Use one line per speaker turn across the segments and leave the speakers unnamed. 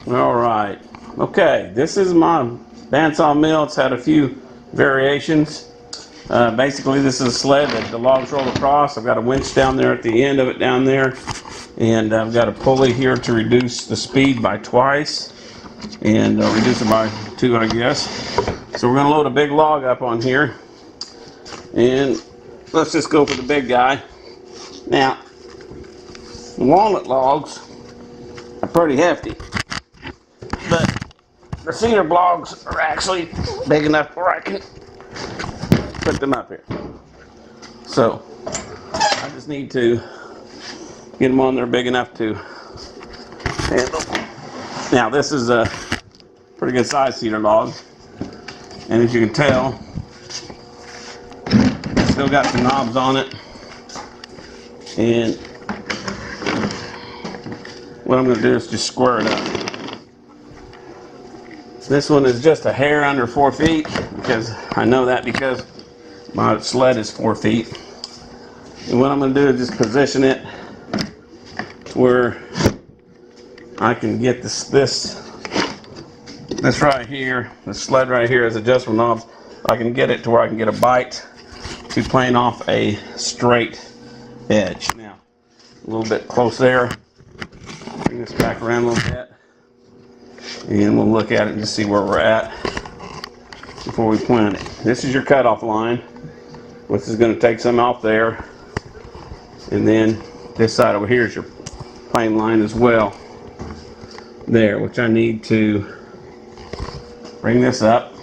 All right. Okay, this is my bandsaw mill. It's had a few variations. Basically, this is a sled that the logs roll across. I've got a winch down there at the end of it down there. And I've got a pulley here to reduce the speed by twice. And reduce it by 2, I guess. So we're going to load a big log up on here. And let's just go for the big guy. Now, walnut logs are pretty hefty. But the cedar logs are actually big enough where I can put them up here. So, I just need to get them on there big enough to handle. Now, this is a pretty good size cedar log. And as you can tell, it's still got some knobs on it. And what I'm going to do is just square it up. This one is just a hair under 4 feet, because I know that because my sled is 4 feet. And what I'm going to do is just position it where I can get this right here, the sled right here, is adjustable knobs. I can get it to where I can get a bite to plane off a straight edge. Now, a little bit close there. Bring this back around a little bit, and we'll look at it and just see where we're at before we plant it. This is your cutoff line, which is going to take some off there, and then this side over here is your plane line as well. There, which I need to bring this up.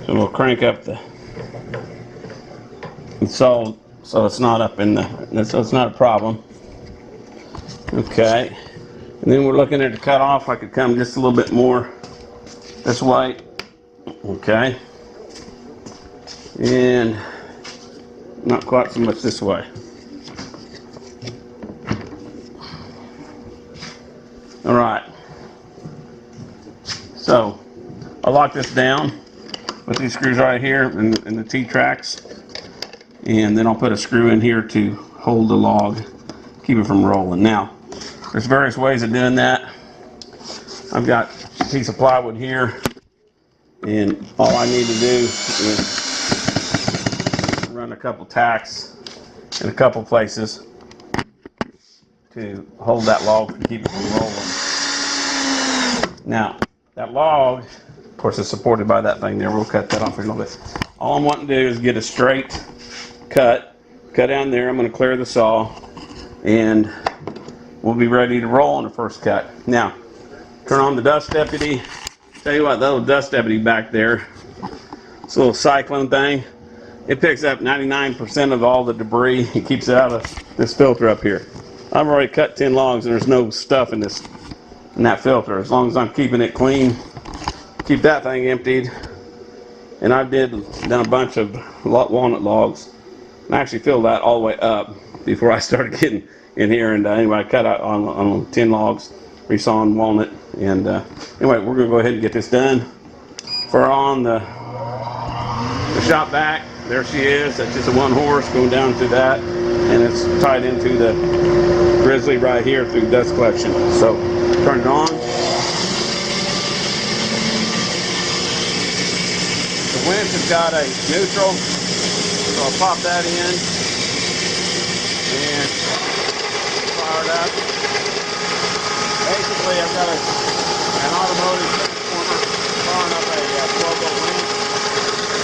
So we'll crank up the so it's not up in the, so it's not a problem. Okay, and then we're looking at the cutoff. I could come just a little bit more this way. Okay, and not quite so much this way. All right, so I'll lock this down with these screws right here and the T-tracks, and then I'll put a screw in here to hold the log, keep it from rolling. Now, there's various ways of doing that. I've got a piece of plywood here, and all I need to do is run a couple tacks in a couple places to hold that log and keep it from rolling. Now, that log, of course, is supported by that thing there. We'll cut that off in a little bit. All I'm wanting to do is get a straight cut down there. I'm going to clear the saw, and we'll be ready to roll on the first cut. Now, turn on the dust deputy. Tell you what, that little dust deputy back there, this little cyclone thing, it picks up 99% of all the debris and keeps it out of this filter up here. I've already cut 10 logs and there's no stuff in that filter. As long as I'm keeping it clean, keep that thing emptied. And I've done a bunch of walnut logs. And I actually filled that all the way up before I started getting in here. And anyway, I cut out on 10 logs, resawing walnut. And anyway, we're going to go ahead and get this done. For on the shop back, there she is. That's just a 1-horse going down through that. And it's tied into the grizzly right here through dust collection. So turn it on. The winch has got a neutral, so I'll pop that in and fire it up. Basically, I've got an automotive transformer firing up a 12-volt winch.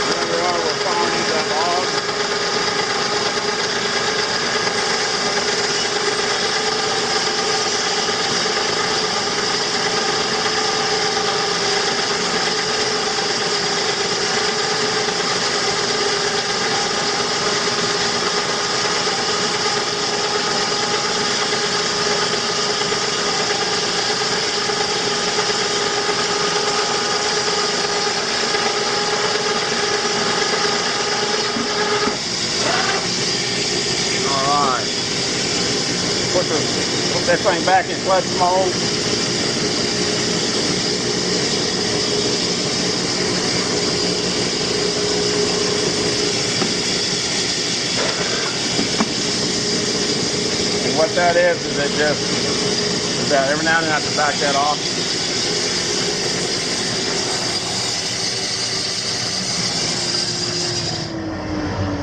There we are, we're firing into that log. Put that thing back in clutch mold. And what that is it just, about every now and then I have to back that off.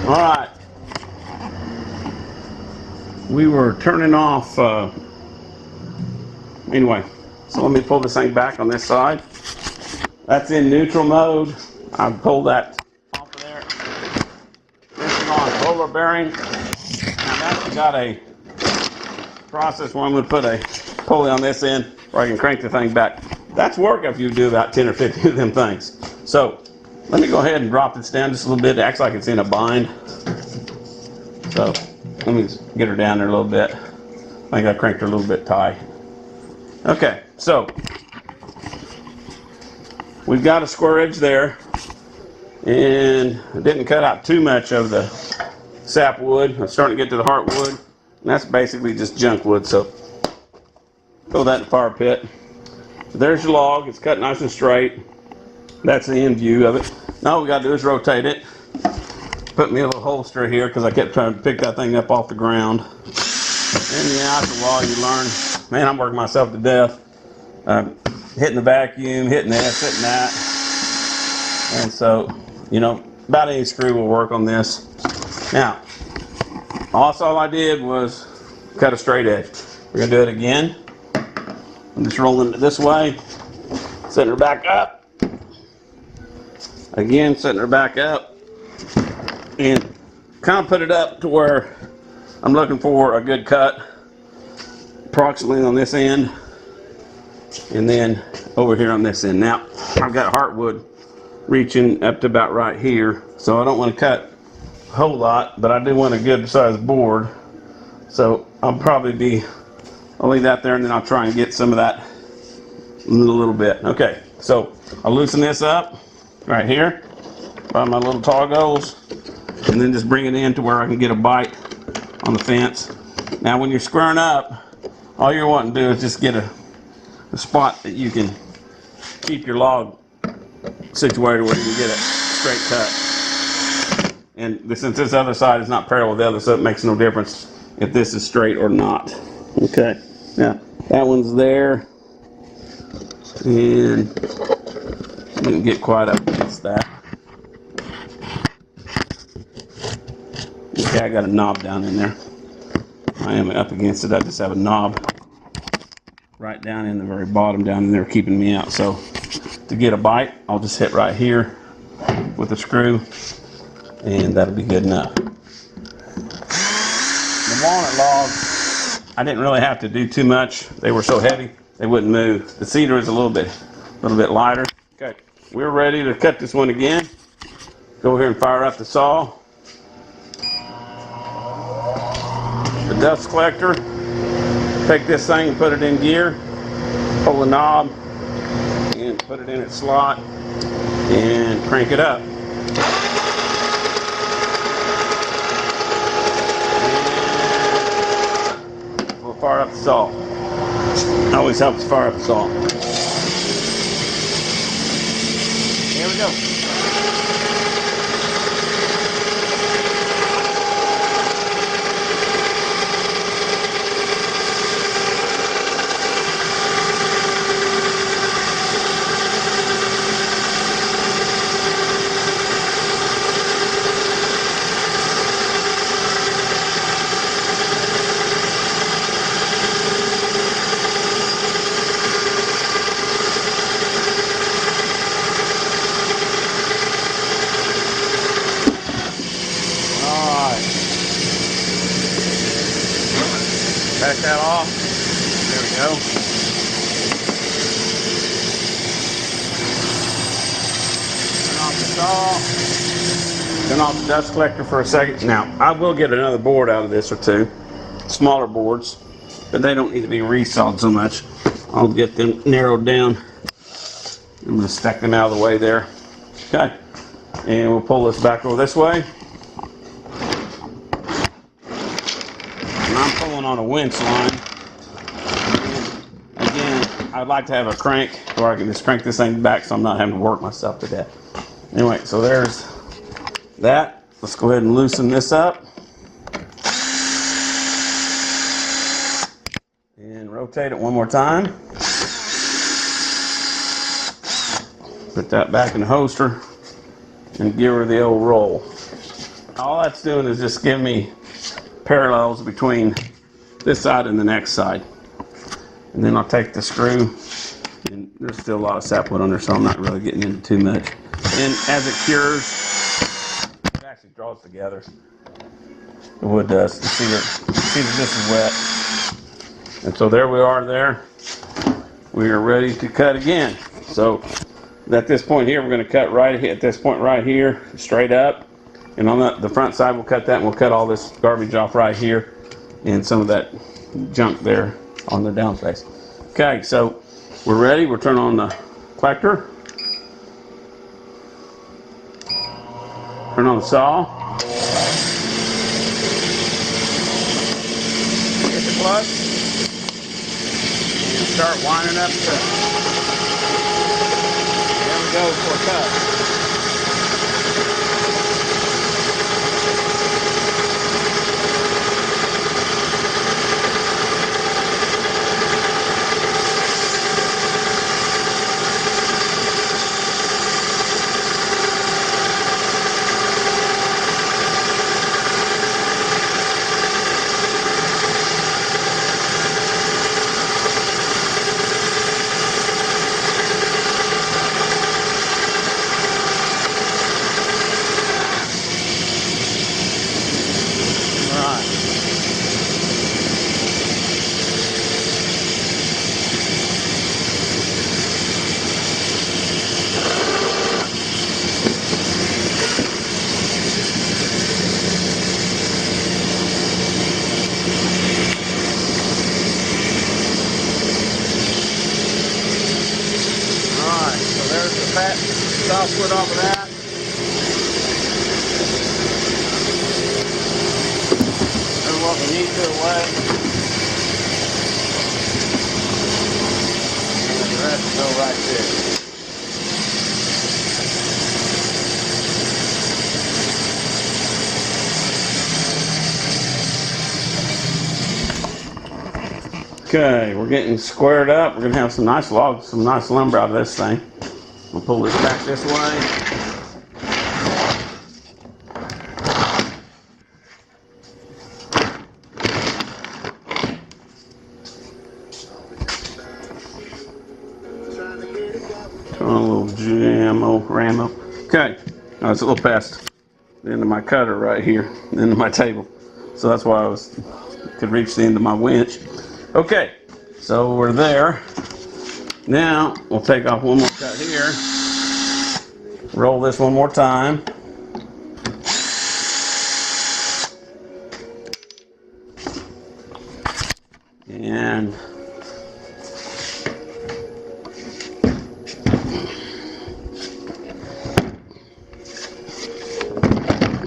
All right. We were turning off, anyway, so let me pull this thing back on this side. That's in neutral mode. I pulled that off of there. This is on roller bearing. Now that's got a process where I'm going to put a pulley on this end where I can crank the thing back. That's work if you do about 10 or 15 of them things. So let me go ahead and drop this down just a little bit. It acts like it's in a bind. So let me get her down there a little bit. I think I cranked her a little bit tight. Okay, so we've got a square edge there, and I didn't cut out too much of the sapwood. I'm starting to get to the heartwood, and that's basically just junk wood, so throw that in the fire pit. So there's your log. It's cut nice and straight. That's the end view of it. Now all we got to do is rotate it. Put me a little holster here because I kept trying to pick that thing up off the ground. And yeah, after a while you learn. Man, I'm working myself to death. Hitting the vacuum, hitting this, hitting that. And so, you know, about any screw will work on this. Now, all I did was cut a straight edge. We're going to do it again. I'm just rolling it this way. Setting her back up. Again, setting her back up. And kind of put it up to where I'm looking for a good cut, approximately on this end, and then over here on this end. Now, I've got heartwood reaching up to about right here, so I don't want to cut a whole lot, but I do want a good sized board. So I'll leave that there, and then I'll try and get some of that in a little bit. Okay, so I'll loosen this up right here by my little toggles, and then just bring it in to where I can get a bite on the fence. Now when you're squaring up, all you're wanting to do is just get a spot that you can keep your log situated where you can get a straight cut. And since this other side is not parallel with the other, so it makes no difference if this is straight or not. Okay, now that one's there, and didn't get quite up against that. Okay, I got a knob down in there. I am up against it. I just have a knob right down in the very bottom down in there keeping me out. So to get a bite, I'll just hit right here with a screw, and that'll be good enough. The walnut logs, I didn't really have to do too much. They were so heavy they wouldn't move. The cedar is a little bit lighter. Okay, we're ready to cut this one again. Go here and fire up the saw. The dust collector, take this thing and put it in gear, pull the knob and put it in its slot and crank it up. And we'll fire up the saw. Always helps fire up the saw. Here we go. Back that off. There we go. Turn off the saw. Turn off the dust collector for a second. Now, I will get another board out of this or two. Smaller boards, but they don't need to be resawed so much. I'll get them narrowed down. I'm going to stack them out of the way there. Okay. And we'll pull this back over this way. And I'm pulling on a winch line. And again, I'd like to have a crank where I can just crank this thing back so I'm not having to work myself to death. Anyway, so there's that. Let's go ahead and loosen this up. rotate it one more time. Put that back in the holster and give her the old roll. All that's doing is just giving me parallels between this side and the next side. And then I'll take the screw, and there's still a lot of sapwood on there, so I'm not really getting into too much. And as it cures, it actually draws together. The wood does. See that this is wet. And so there we are there. We are ready to cut again. So at this point here, we're going to cut right at this point right here, straight up. And on the front side, we'll cut that, and we'll cut all this garbage off right here and some of that junk there on the downspace. Okay, so we're ready. We'll turn on the collector. Turn on the saw. Hit the clutch. And start winding up the... There we go for a cut. Fat softwood off of that. And what we need to away. And the rest will go right there. Okay, we're getting squared up. We're gonna have some nice logs, some nice lumber out of this thing. We'll pull this back this way. Turn on a little Ramo. Okay, now it's a little past the end of my cutter right here, the end of my table. So that's why could reach the end of my winch. Okay, so we're there. Now, we'll take off one more cut here, roll this one more time, and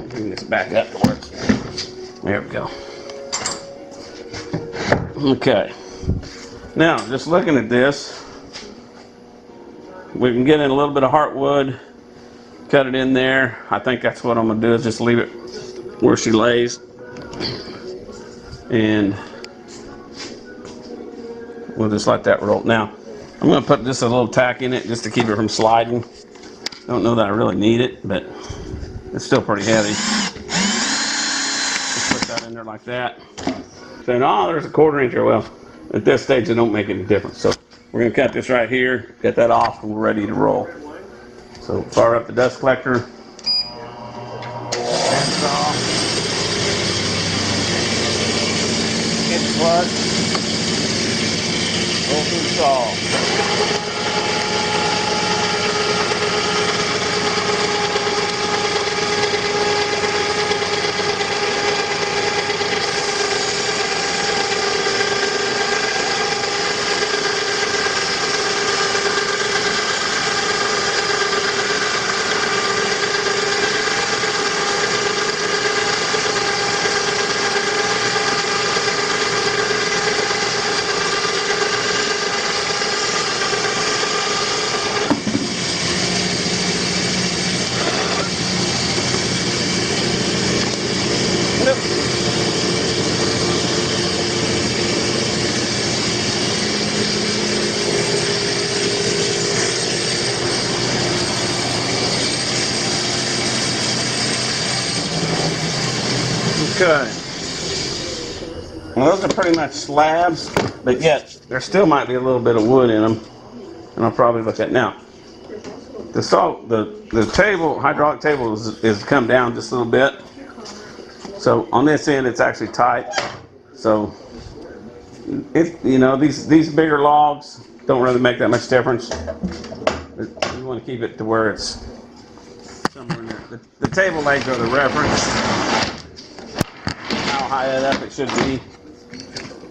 bring this back up to where it's, there we go. Okay, now just looking at this, we can get in a little bit of heartwood, cut it in there. I think that's what I'm going to do, is just leave it where she lays. And we'll just let that roll. Now, I'm going to put just a little tack in it just to keep it from sliding. Don't know that I really need it, but it's still pretty heavy. Just put that in there like that. Saying, oh, there's a 1/4 inch. Well, at this stage, it don't make any difference. So we're going to cut this right here, get that off, and we're ready to roll. So fire up the dust collector. Handsaw. Hit the clutch. Roll through the saw. Okay. Well, those are pretty much slabs, but yet there still might be a little bit of wood in them, and I'll probably look at now. The table, hydraulic table, is come down just a little bit. So on this end, it's actually tight. So if you know these bigger logs don't really make that much difference. You want to keep it to where it's somewhere in there. The table legs are the reference. How high up it should be,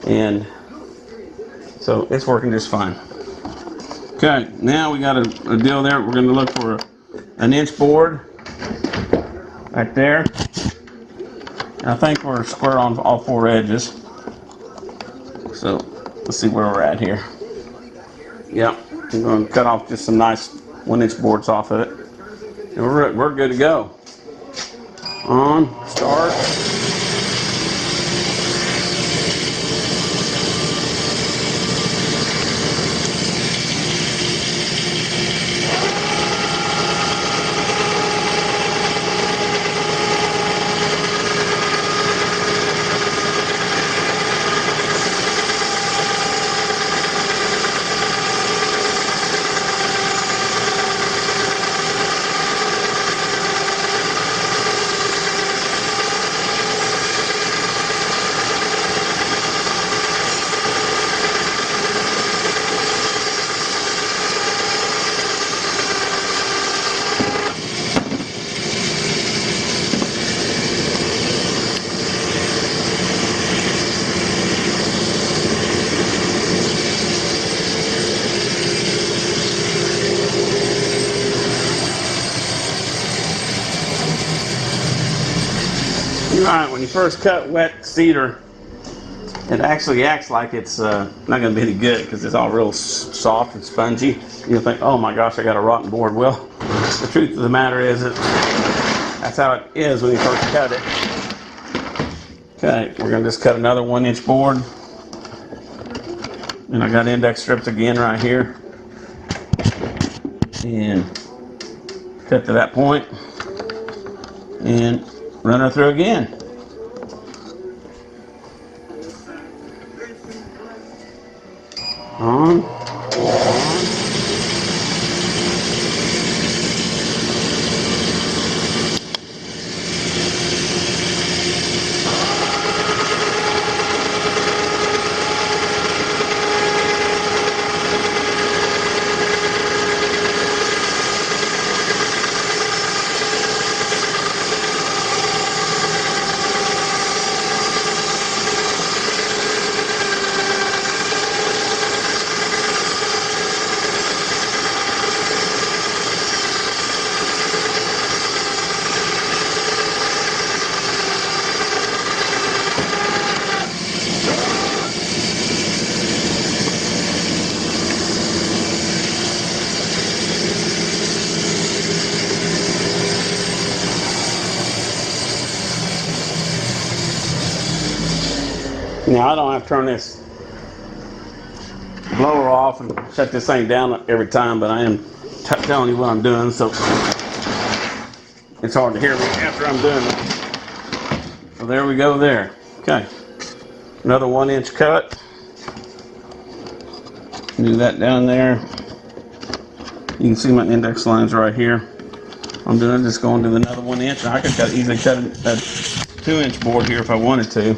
and so it's working just fine. Okay, now we got a deal there. We're going to look for an inch board right there. And I think we're square on all four edges. So let's see where we're at here. Yep, I'm going to cut off just some nice 1-inch boards off of it. And we're good to go. On, start. Alright, when you first cut wet cedar, it actually acts like it's not going to be any good because it's all real soft and spongy. You'll think, oh my gosh, I got a rotten board. Well, the truth of the matter is that that's how it is when you first cut it. Okay, we're going to just cut another 1-inch board. And I got index strips again right here. And cut to that point. And run her through again. On. Now I don't have to turn this blower off and shut this thing down every time, but I am telling you what I'm doing, so it's hard to hear me after I'm doing it. So there we go there. Okay, another 1-inch cut. Do that down there. You can see my index lines right here. I'm doing just going to another 1-inch. I could easily cut a 2-inch board here if I wanted to.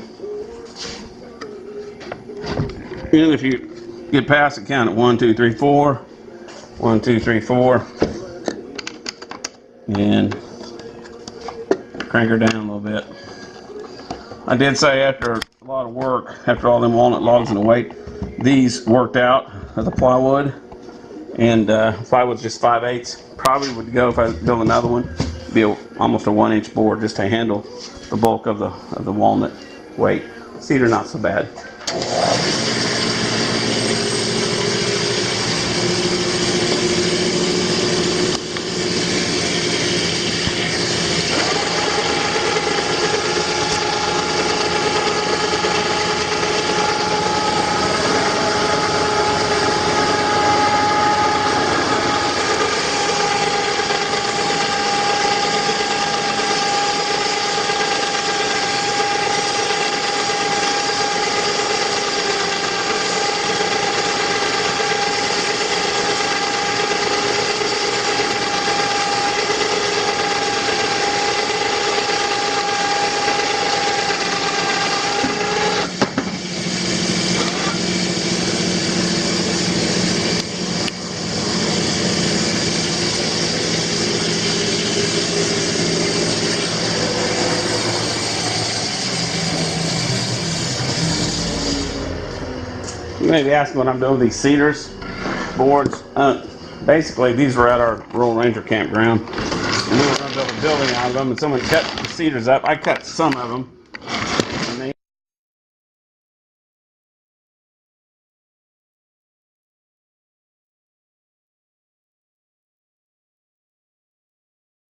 And if you get past it, count it 1, 2, 3, 4. 1, 2, 3, 4. And crank her down a little bit. I did say after a lot of work, after all them walnut logs and the weight, these worked out as a plywood. And plywood's just 5/8. Probably would go if I build another one. Be almost a 1-inch board just to handle the bulk of the walnut weight. Cedar not so bad. You may be asking what I'm doing with these cedars boards. Basically, these were at our Rural Ranger campground, and we were going to build a building out of them, and someone cut the cedars up. I cut some of them,